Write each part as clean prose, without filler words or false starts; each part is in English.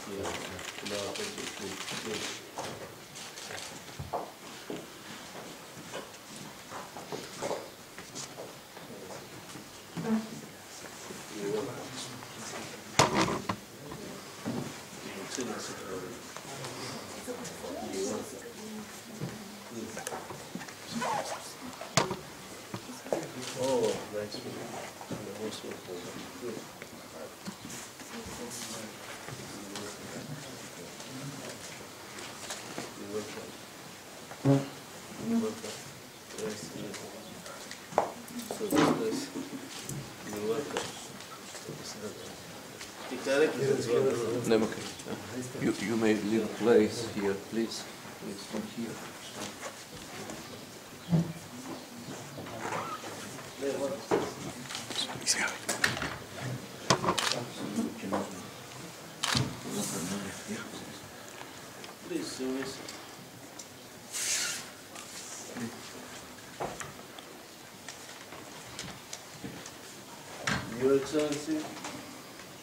Oh, nice. Good. You may leave place here, please. Please from here. Please, Your Excellency,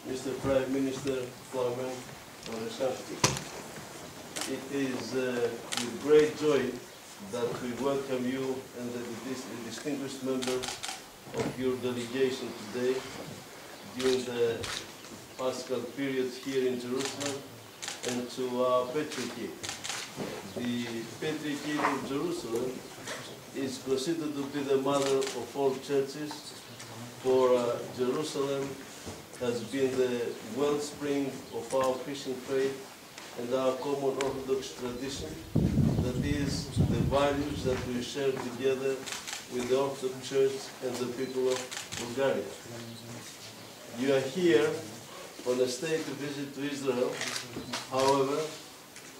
Mr. Prime Minister Flamen Oreshanski, it is with great joy that we welcome you and the distinguished members of your delegation today during the Paschal period here in Jerusalem and to our Patriarchate. The Patriarchate of Jerusalem is considered to be the mother of all churches, for Jerusalem has been the wellspring of our Christian faith and our common Orthodox tradition, that is, the values that we share together with the Orthodox Church and the people of Bulgaria. You are here on a state visit to Israel. However,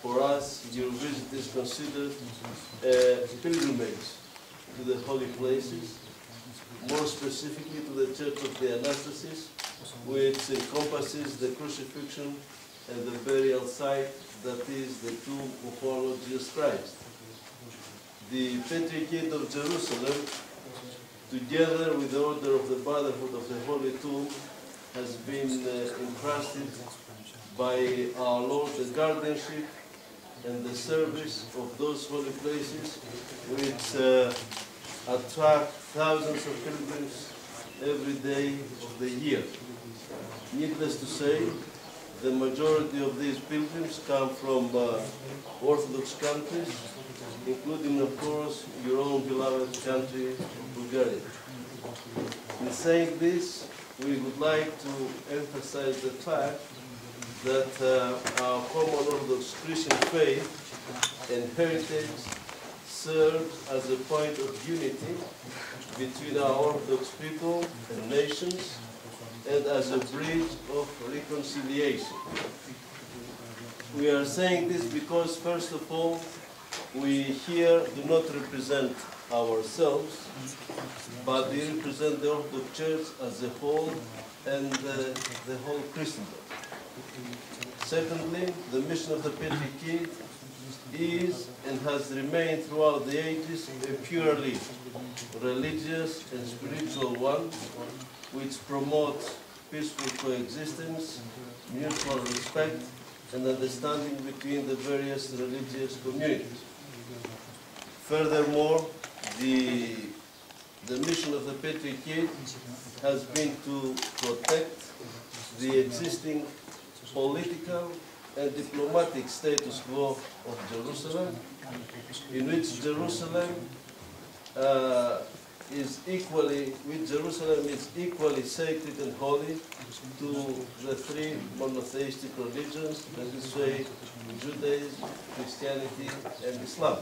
for us, your visit is considered a pilgrimage to the holy places, more specifically to the Church of the Anastasis, which encompasses the crucifixion and the burial site that is the tomb of our Lord Jesus Christ. The Patriarchate of Jerusalem, together with the Order of the Brotherhood of the Holy Tomb, has been entrusted by our Lord the guardianship and the service of those holy places which attract thousands of pilgrims every day of the year. Needless to say, the majority of these pilgrims come from Orthodox countries, including, of course, your own beloved country of Bulgaria. In saying this, we would like to emphasize the fact that our common Orthodox Christian faith and heritage serves as a point of unity between our Orthodox people and nations and as a bridge of reconciliation. We are saying this because, first of all, we here do not represent ourselves, but we represent the Orthodox Church as a whole and the whole Christendom. Secondly, the mission of the Patriarchate is and has remained throughout the ages a purely religious and spiritual one, which promotes peaceful coexistence, mutual respect, and understanding between the various religious communities. Furthermore, the mission of the Patriarchate has been to protect the existing political and diplomatic status quo of Jerusalem, in which Jerusalem is equally sacred and holy to the three monotheistic religions, that is to say, Judaism, Christianity, and Islam.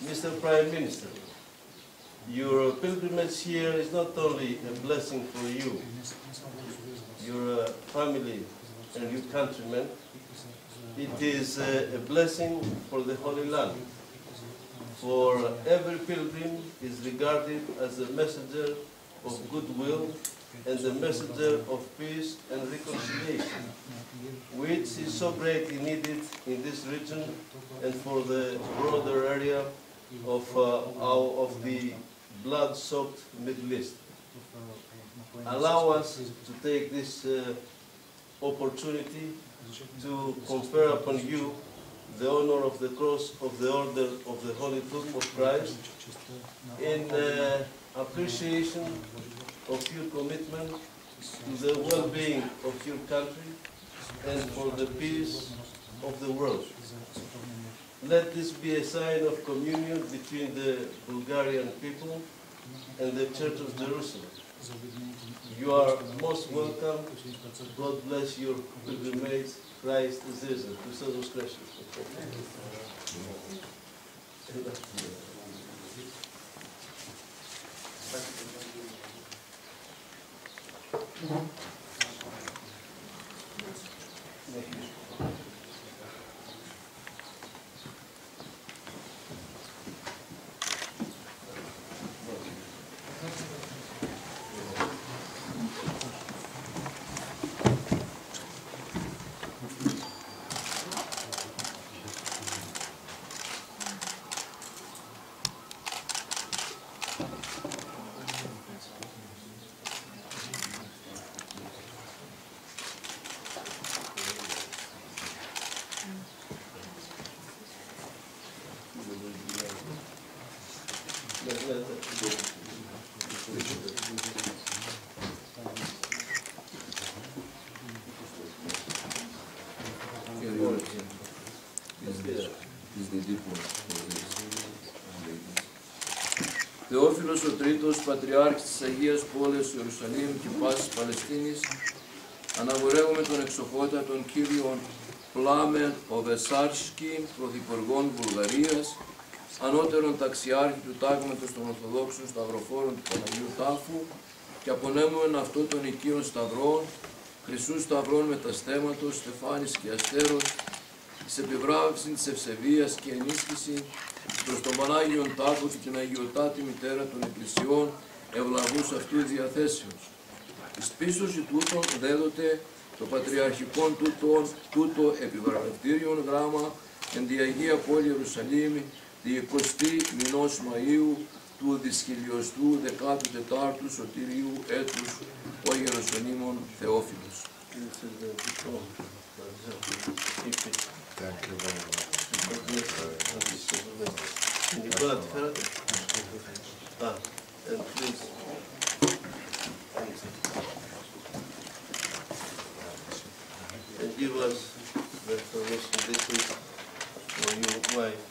Mr. Prime Minister, your pilgrimage here is not only a blessing for you, your family, and your countrymen, it is a blessing for the Holy Land. For every pilgrim is regarded as a messenger of goodwill and a messenger of peace and reconciliation, which is so greatly needed in this region and for the broader area of the blood-soaked Middle East. Allow us to take this opportunity to confer upon you the honor of the Cross of the Order of the Holy Tomb of Christ in appreciation of your commitment to the well-being of your country and for the peace of the world. Let this be a sign of communion between the Bulgarian people and the Church of Jerusalem. You are most welcome. God bless your pilgrimage. Christ is risen. Christos Voskresis. Θεόφιλος ο Τρίτος, Πατριάρχης της Αγίας Πόλεως Ιερουσαλήμ και πάσης Παλαιστίνης, αναγορεύομαι τον εξοχότατον Κύριον Πλάμεν Οβεσάρσκι, Πρωθυπουργόν Βουλγαρίας, ανώτερον ταξιάρχη του τάγματος των Ορθοδόξων Σταυροφόρων του Παναγίου Τάφου και απονέμουμε αυτό των οικείων σταυρών, χρυσού σταυρών μεταστέματος, στεφάνης και αστέρος, της επιβράβευσης της ευσεβίας και ενίσχυση προς τον Πανάγιον Τάφο και την Αγιωτάτη Μητέρα των Εκκλησιών, ευλαβούς αυτού διαθέσεως. Εις πίσωση τούτων δέδοτε το Πατριαρχικόν τούτο επιβραβευτήριον γράμμα εν τη Αγία Πόλη Ιερουσαλήμ, τη 20η μηνός Μαΐου του δυσχυλιοστού 14ου σωτηρίου έτους ο Ιεροσονήμων Θεόφιλος. And give us the information this week for your wife.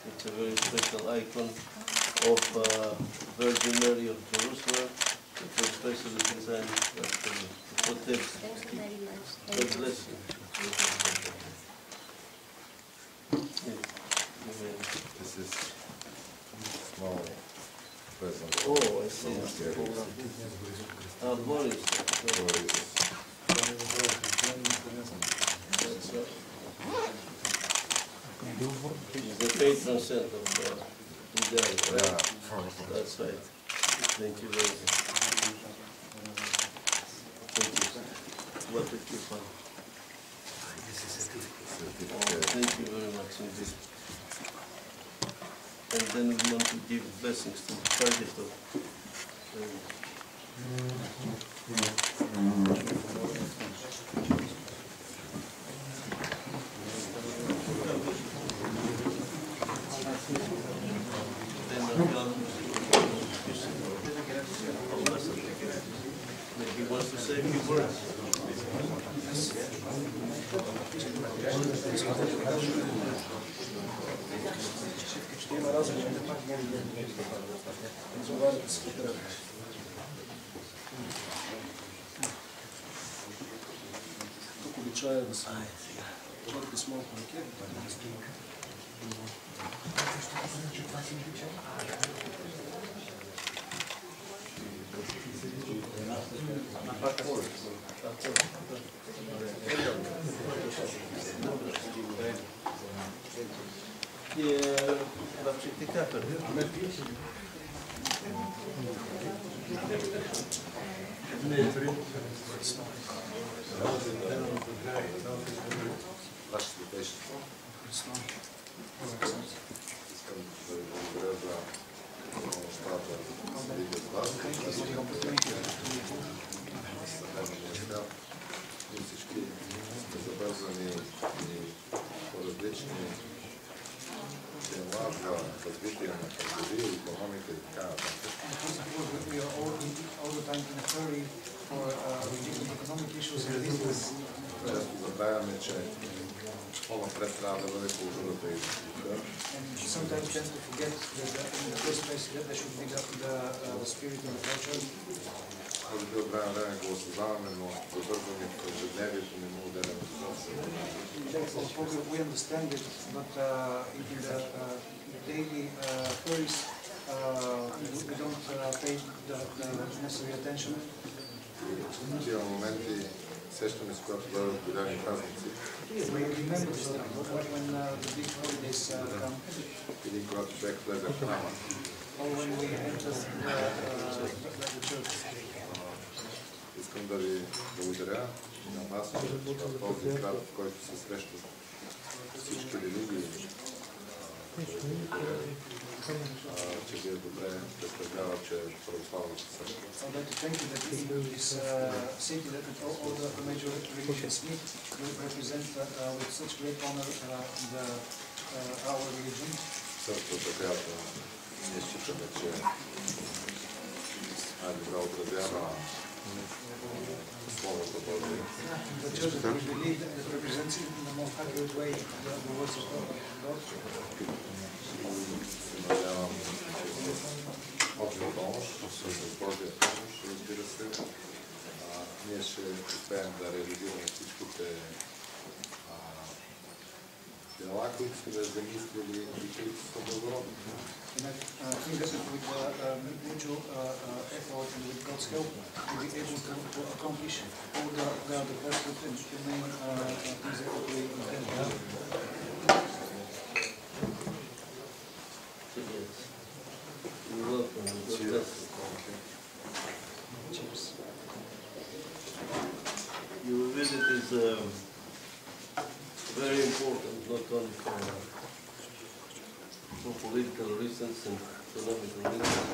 It's a very special icon of Virgin Mary of Jerusalem. It was specially designed to protect. God bless you. This is small present. Oh, I see. Boris. That's right. He's the patron saint of Bulgaria, right? That's right. Thank you very much. Thank you. What did you find? Oh, thank you very much indeed. And then we want to give blessings to Πατριαρχείο. He wants to say a few words. Тук обичая да се отвори писмо по ръке. La practica per Ваше Святейшество, искам да ви благодаря за помощта да се видя с вас, съдебния свят и всички различни дела за развитие на търговия, икономика и така нататък. We are all the time in a hurry for reducing economic issues and business. Често забравяме, че по-напред трябва да бъде културата и езика. And sometimes tend to forget that in the first place there should be the spirit and the culture. Може би от време на време го осъзнаваме, но забързваме в ежедневието не му отделяме достатъчно. We understand it, but in the daily hurries we don't pay the necessary attention. В тия моменти сещаме се, когато бъдат голями празници. We remember when the big holidays come. Или когато човек влезе в храма. Or when we enter the church. Искам да ви благодаря на вас, че в този град, в който се срещат всички религии, че ви е добре представлява, че е православната църква. I'd like to thank you that in this city that all the major religions meet, we represent with such great honor our religion. Църквата, която ние считаме, че най-добре отразява Словото Божие. The church that we believe that represents in the most accurate way the words of God. Се надявам, че с обща помощ, с Божия помощ, разбира се, ние ще успеем да реализираме всичките дела, които сме замислили и които са благородни. And I think that with mutual effort and with God's help, we'll be able to accomplish all the perfect and the main things that we intend to do. You're welcome. Cheers. Cheers. Your visit is very important, not only for political reasons and economical reasons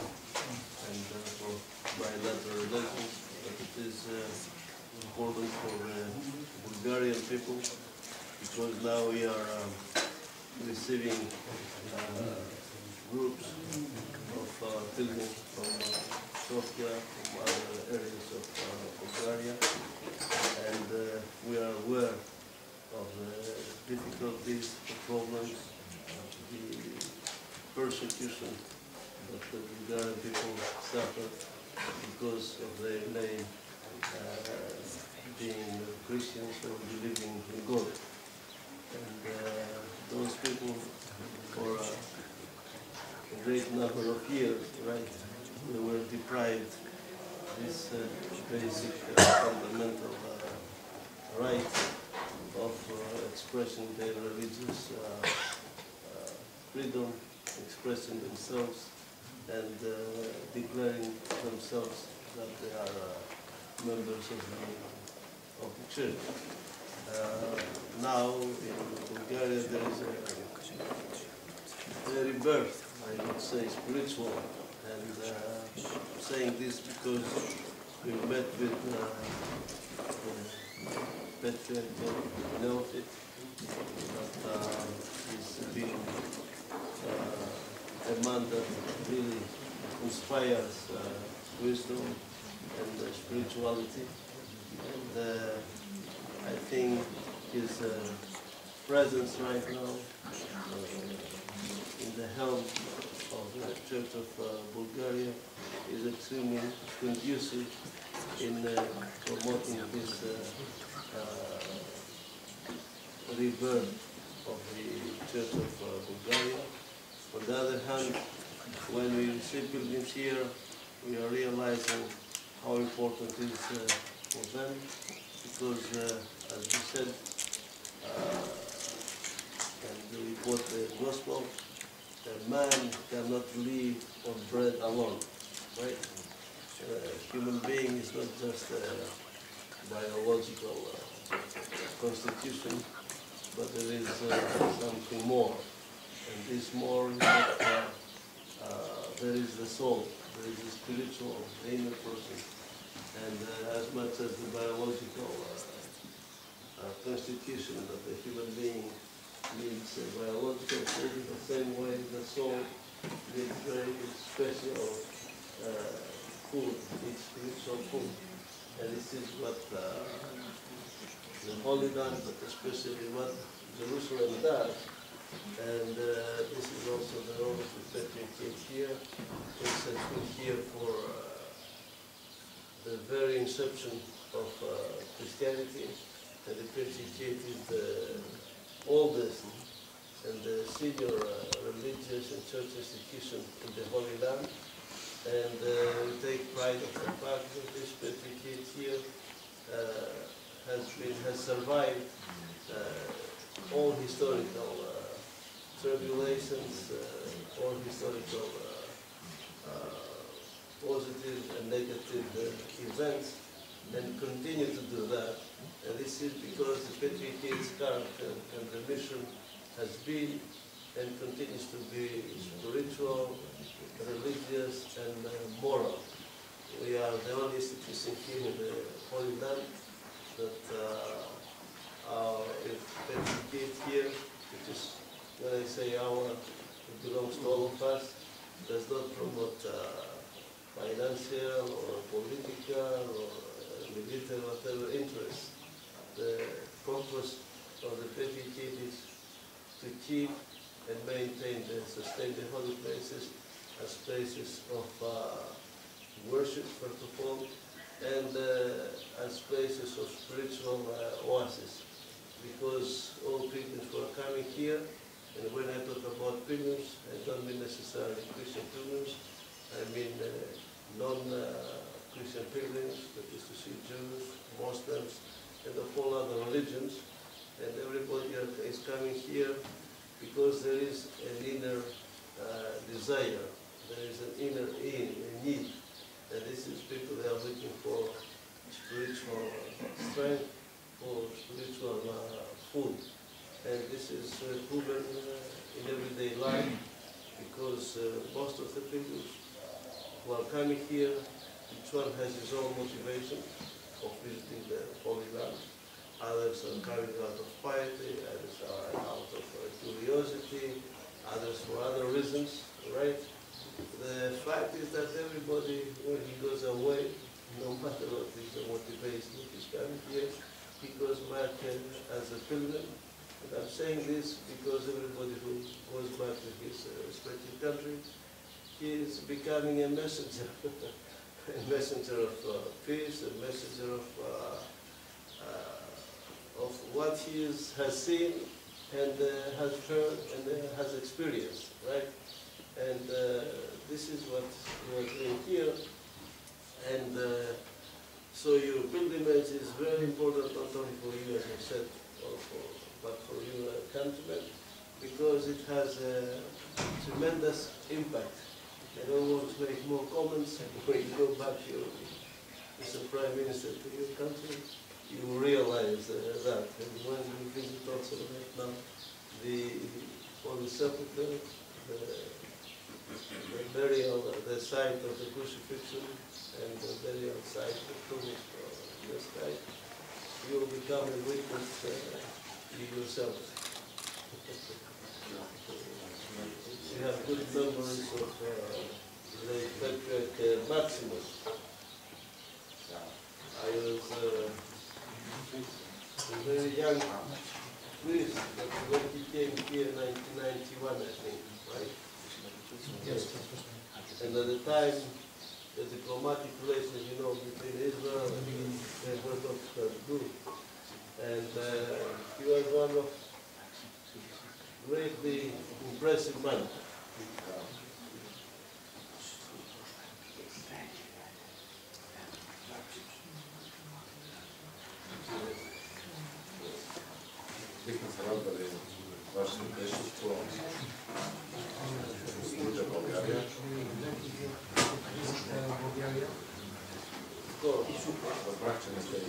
and for bilateral relations, but it is important for the Bulgarian people because now we are receiving groups of pilgrims from Sofia, from other areas of Bulgaria, and we are aware of the difficulties, the problems, the persecution that the Bulgarian people suffer because of their name being Christians or believing in God. And those people for a great number of years, right, they were deprived this basic fundamental right of expressing their religious freedom, expressing themselves and declaring themselves that they are members of the church. Now in Bulgaria there is a rebirth, I would say spiritual, and saying this because we met with Patriarchio Neophyt that is being a man that really inspires wisdom and spirituality, and I think his presence right now in the helm of the Church of Bulgaria is extremely conducive in promoting this rebirth of the Church of Bulgaria. On the other hand, when we receive pilgrims here, we are realizing how important it is for them, because as we said, and we quote the Gospel, a man cannot live on bread alone, right? Human being is not just a biological constitution, but there is something more. And this more is that there is the soul, there is the spiritual, the inner person. And as much as the biological constitution that the human being needs biological food in the same way the soul needs very special food, needs spiritual food. And this is what the Holy Land, but especially what Jerusalem does. And this is also the role of the Patriarchate here. It's been here for the very inception of Christianity, and the Patriarchate is the oldest and the senior religious and church institution in the Holy Land. And we take pride of the fact that this Patriarchate here has survived all historical tribulations, all historical positive and negative events, and continue to do that. And this is because the Patriarchate's character and the mission has been and continues to be spiritual, religious, and moral. We are the only institution here in the Holy Land that if Patriarchate here, which is, when I say our, it belongs to all of us, does not promote financial or political or military whatever interests. The purpose of the Patriarchate is to keep and maintain and sustain the holy places as places of worship, first of all, and as places of spiritual oasis. Because all pilgrims who are coming here, and when I talk about pilgrims, I don't mean necessarily Christian pilgrims, I mean non-Christian pilgrims, that is to see Jews, Muslims, and of all other religions. And everybody is coming here because there is an inner desire, there is an inner need. And this is people that are looking for spiritual strength, for spiritual food. And this is proven in everyday life because most of the people who are coming here, each one has his own motivation of visiting the Holy Land. Others are coming out of piety, others are out of curiosity, others for other reasons, right? The fact is that everybody, when he goes away, no matter what is the motivation of his coming here, he goes back as a pilgrim. And I'm saying this because everybody who goes back to his respective country, he is becoming a messenger, a messenger of peace, a messenger of what he has seen and has heard and has experienced, right? And this is what we are doing here. And so your pilgrimage is very important, not only for you, as I said, but for your countrymen, because it has a tremendous impact. I don't want to make more comments. When you go back here, Mr. Prime Minister, to your country, you realize that. And when you visit also right now the Holy Sepulchre, the burial, the site of the crucifixion, and the burial site of the tomb of this guy, you will become a witness yourself. You have good memories of the Patriarch Maximus. I was a very young priest, but when he came here in 1991, I think, right? Yes. And at the time, the diplomatic relations, you know, between Israel and were not good. And he was one of greatly impressive man. Бихме се радвали вашето присъство в студия България. Разбрах, че не сте и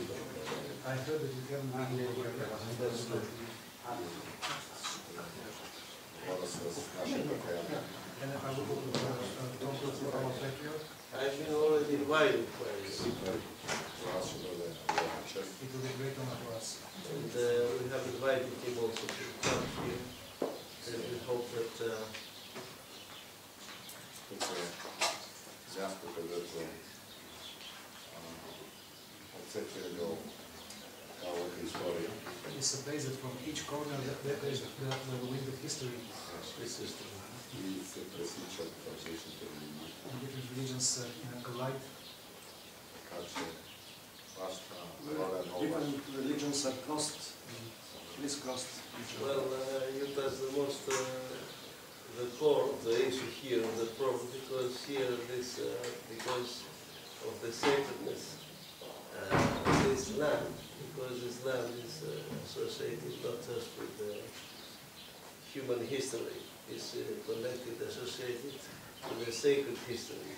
Вода с нашата каяна. I've been already invited by It will be great honor for us. and we have invited him also to come here. is a place that from each corner there is the wind of history. И се пресичат различните религии. And different religions collide. Така че вашата роля е много важна. Different religions are crossed, crisscrossed. Well, you touch the most, the core of the issue here, the problem, because here because of the sacredness of this land, because this land is associated not just with human history, it's connected, associated with the sacred history,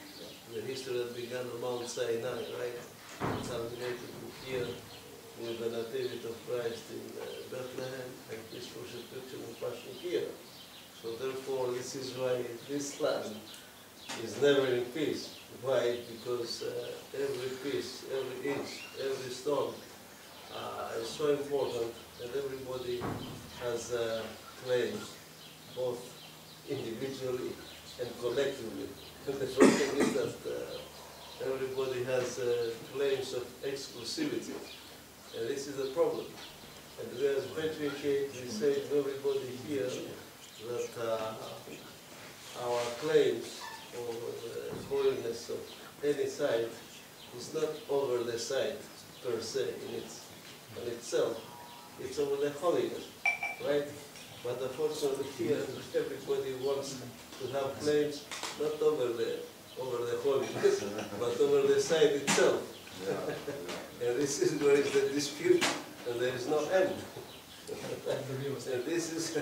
the history that began on Mount Sinai, right? Culminated here with the nativity of Christ in Bethlehem and this crucifixion and passion here. So therefore, this is why this land is never in peace. Why? Because every piece, every inch, every stone is so important, and everybody has claims, both individually and collectively. And the problem is that everybody has claims of exclusivity, and this is the problem. And we as Patriarchate, we say to everybody here that our claims over the holiness of any site is not over the site per se in itself, it's over the holiness, right? But unfortunately here, everybody wants to have claims not over the holiness, but over the site itself. And this is where is the dispute, and there is no end. And this is,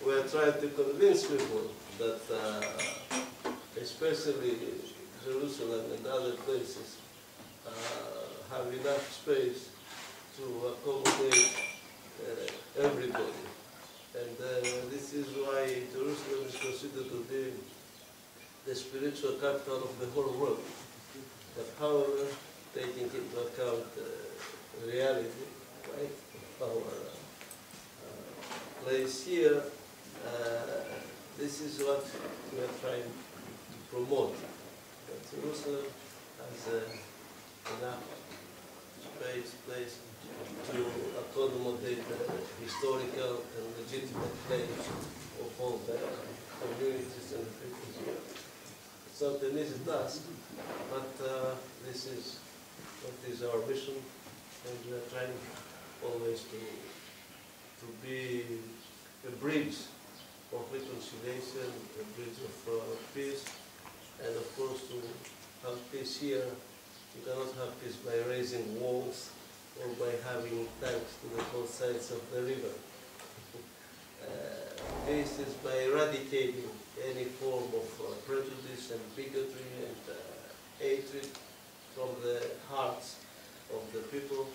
we are trying to convince people that, especially Jerusalem and other places, have enough space to accommodate everybody. And this is why Jerusalem is considered to be the spiritual capital of the whole world. But however, taking into account reality, right, our place here, this is what we are trying to promote. That Jerusalem has enough place to accommodate the historical and legitimate claims of all the communities and the people here. It's not an easy task, but this is what is our mission, and we are trying always to be a bridge of reconciliation, a bridge of peace, and of course to have peace here. You cannot have peace by raising walls or by having tanks to the both sides of the river. Peace is by eradicating any form of prejudice and bigotry and hatred from the hearts of the people,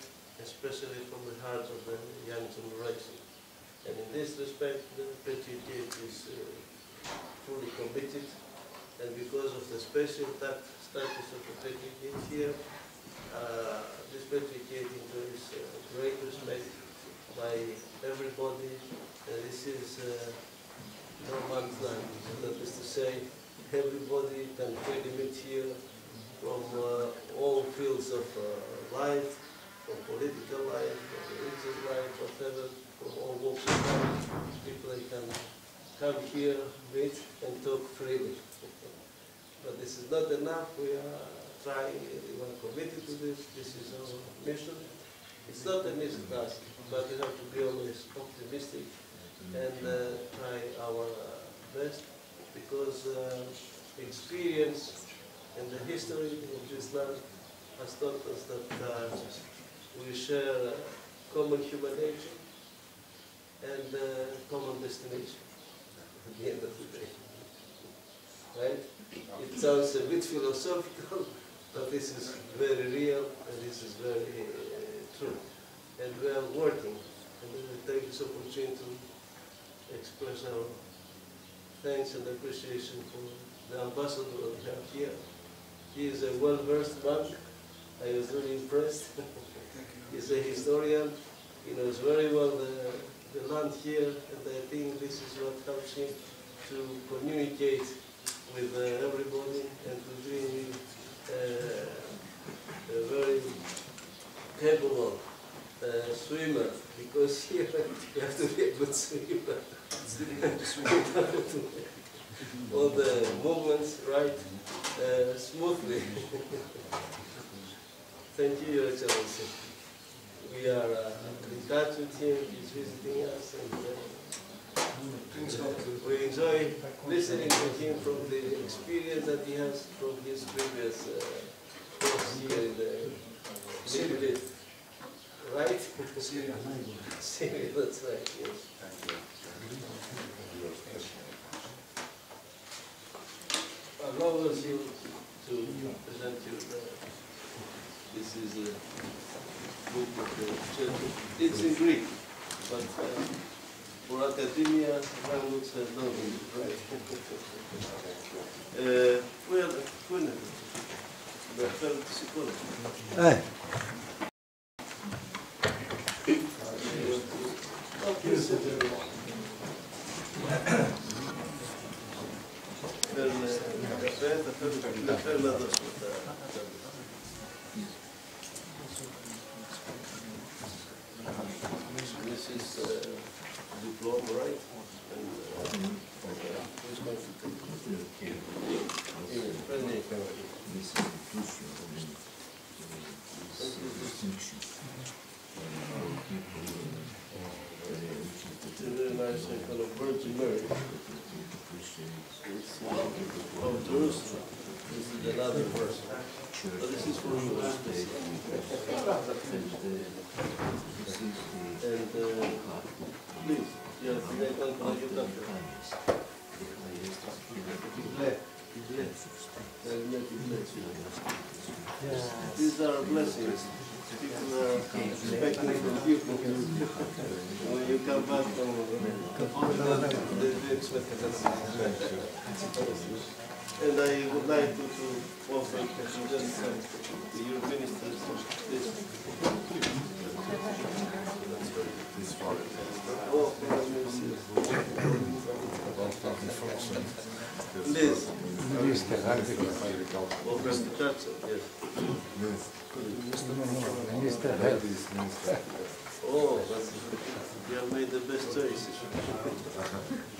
especially from the hearts of the young generation. And in this respect, the Patriarchate is fully committed, and because of the special status of the Patriarchate here, this Patriarchate enjoys great respect by everybody, and this is no man's land. That is to say, everybody can freely meet here from all fields of life, from political life, from religious life, whatever, from all walks of life. People can come here, meet, and talk freely. But this is not enough. We are trying, we are committed to this. This is our mission. It's not an easy task, but we have to be always optimistic and try our best, because experience and the history of this land has taught us that we share common human nature and common destination at the end of the day. Right? It sounds a bit philosophical, but this is very real and this is very true. And we are working, and we take this opportunity to express our thanks and appreciation for the ambassador that we have here. He is a well-versed monk. I was really impressed. He's a historian. He knows very well the land here, and I think this is what helps him to communicate with everybody and to be very capable swimmer, because here you have to be a good swimmer. All the movements right smoothly. Thank you, Your Excellency. We are in touch with him. He's visiting us, and we enjoy listening to him from the experience that he has from his previous course here in the Middle East. Right? Syria. Syria, that's right, yes. Allow us to present you this is a book of the church. It's in Greek, but for academia, language has no Greek, right? Well, πού είναι το φέρω τη σηκώνα. Φέρνε καφέ, θα φέρω να δώσουμε τα... This is diploma, right? And who's going to take it? It's a very nice kind of Virgin Mary. It's from Jerusalem. This is another person. But this is for you. And please, yes, they can call you doctor. These are blessings. People are expecting from you. When you come back from they expect and I would like to offer to your ministers this. Please. Offer the church, yes. Oh, you have made the best choice.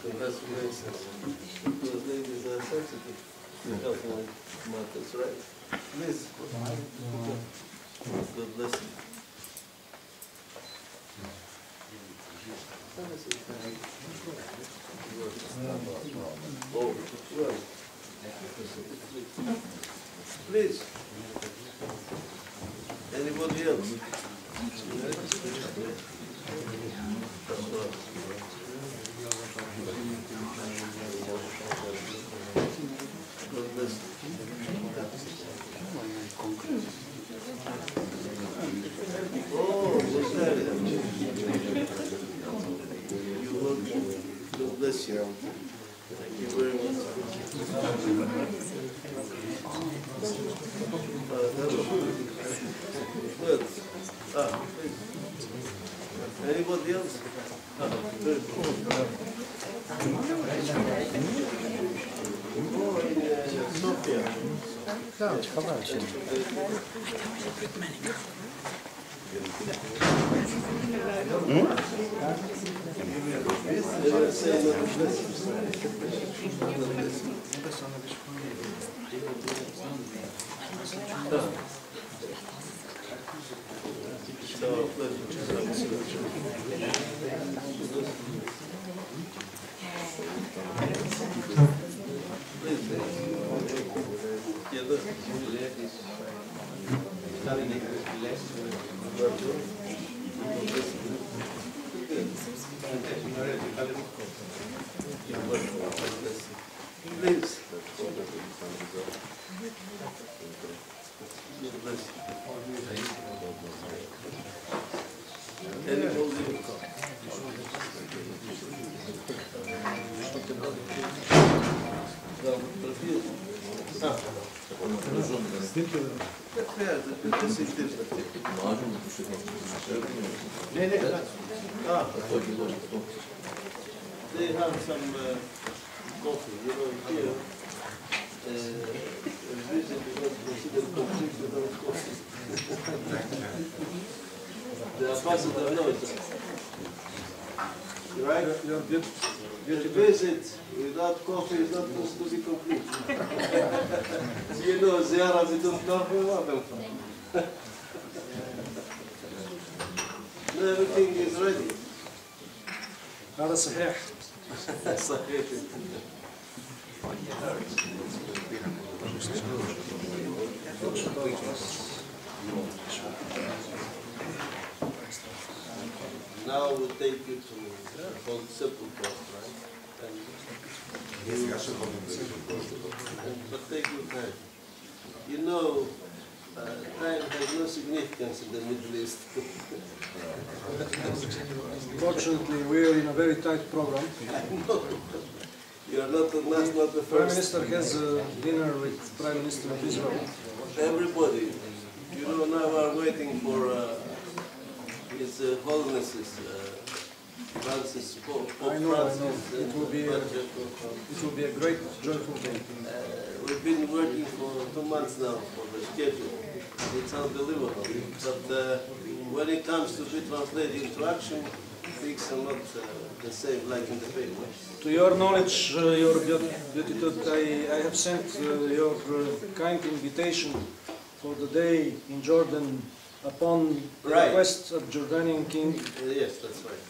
Congratulations. Those ladies are sensitive to health matters, right? Please. God bless you. Oh, well. Please. Anybody else? God bless you. Oh, Bulgaria. You're welcome. God bless you. Thank you very much. Good. Please. Anybody else? Very cool. Oh, in Sofia. They have some coffee, you know, here. Vision is not considered complete without coffee. The ambassador knows that. Right? You're The beautiful. visit without coffee is not supposed to be complete. You know, زيارة بدون coffee ما بنفع. Everything is ready. هذا صحيح. صحيح. Now we'll take you to called simple course, right? But take your time. You know, time has no significance in the Middle East. Fortunately, we are in a very tight program. You are not the Prime first. Minister has a dinner with Prime Minister of Israel. Everybody. You know, now we are waiting for His Holiness's Francis, Pope I know. Francis. It will be a great, joyful day. We've been working for 2 months now for the schedule. It's unbelievable. But when it comes to be translated into action, things are not the same like in the paper. To your knowledge, Your Beatitude, I have sent your kind invitation for the day in Jordan upon the Right. request of Jordanian King. Yes, that's right.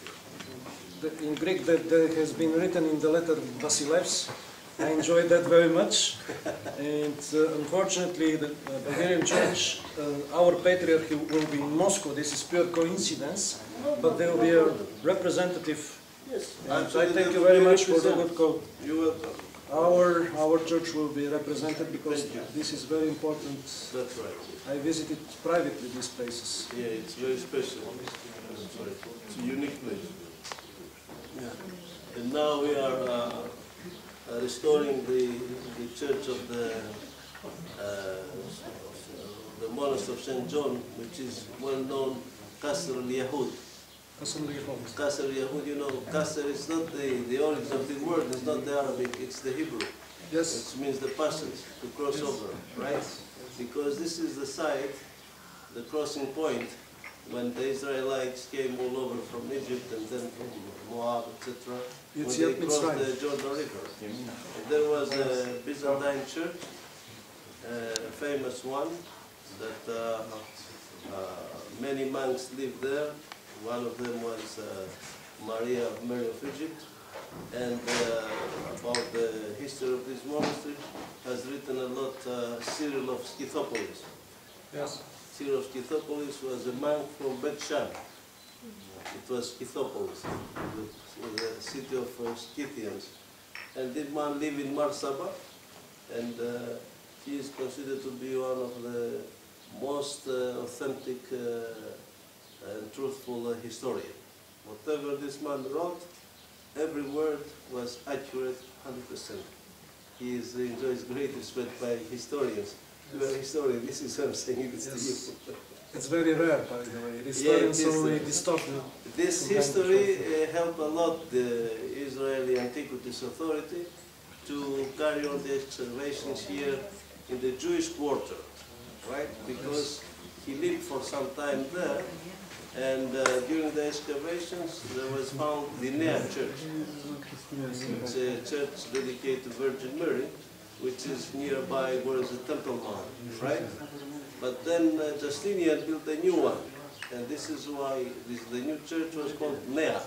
In Greek, that has been written in the letter Vasilevs. I enjoyed that very much. And unfortunately, the Bulgarian Church, our Patriarchio will be in Moscow. This is pure coincidence, but there will be a representative. Yes. And I thank you very much for the good call. You're welcome. Our church will be represented because this is very important. That's right. I visited privately these places. Yeah, it's very special. That's right. It's a unique place. Yeah. And now we are restoring the church of the monastery of St. John, which is well known, Qasr al-Yahud. Qasr al-Yahud, you know, Qasr is not the origin of the word, it's not the Arabic, it's the Hebrew. Yes. Which means the passage, to cross over, right? Because this is the site, the crossing point, when the Israelites came all over from Egypt and then from Moab, etc. When they crossed the Jordan River. And there was a Byzantine church, a famous one, that many monks lived there. One of them was Mary of Egypt. And about the history of this monastery has written a lot Cyril of Scythopolis. Yes. Cyril of Scythopolis was a monk from Bet Shan. It was Scythopolis, the city of Scythians. And this man lived in Marsaba, and he is considered to be one of the most authentic and truthful historians. Whatever this man wrote, every word was accurate 100%. He enjoys great respect by historians. You are a historian, this is what I'm saying this to you. It's very rare, by the way. Historians only distort This history helped a lot the Israeli Antiquities Authority to carry on the excavations here in the Jewish quarter, right? Because he lived for some time there, and during the excavations there was found the Nea Church. It's a church dedicated to Virgin Mary, which is nearby where is the Temple Mount, right? But then Justinian built a new one, and this is why the new church was called Nea,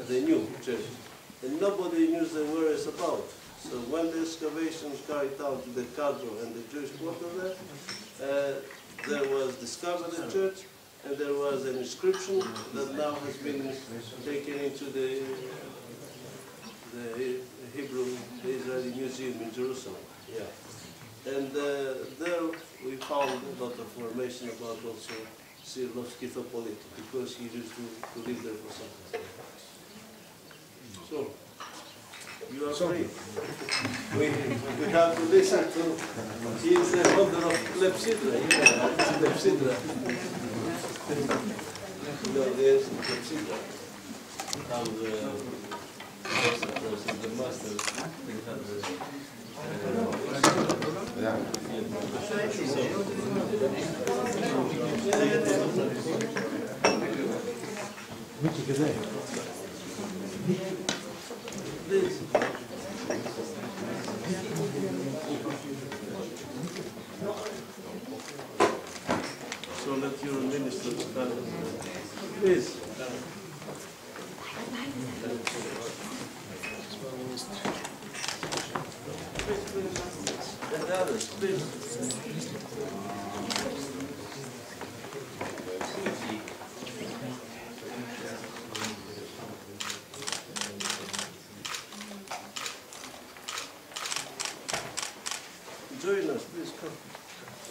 the new church. And nobody knew the words about. So when the excavations carried out to the Cadro and the Jewish quarter there was discovered a church, and there was an inscription that now has been taken into the Hebrew, the Israeli Museum in Jerusalem. Yeah. And there we found a lot of information about also Cyril of Scythopolis, because he used to live there for some time. So, you are free. We have to listen to, he is the holder of Clepsydra. Clepsydra. You know, there's Clepsydra. How the master, we have the Please. So let your ministers come. Please. And the others, please. Join us, please come.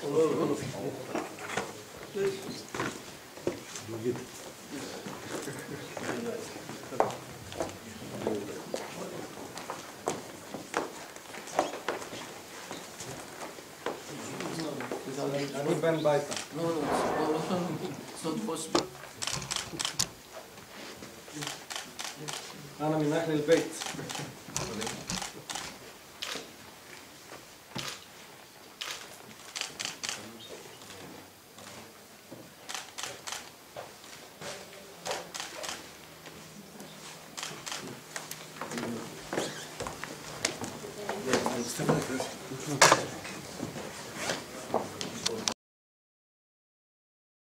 All of you. Please. Very nice. Come. אני בן ביתה. No, it's not possible. أنا من أهل البيت. Yes,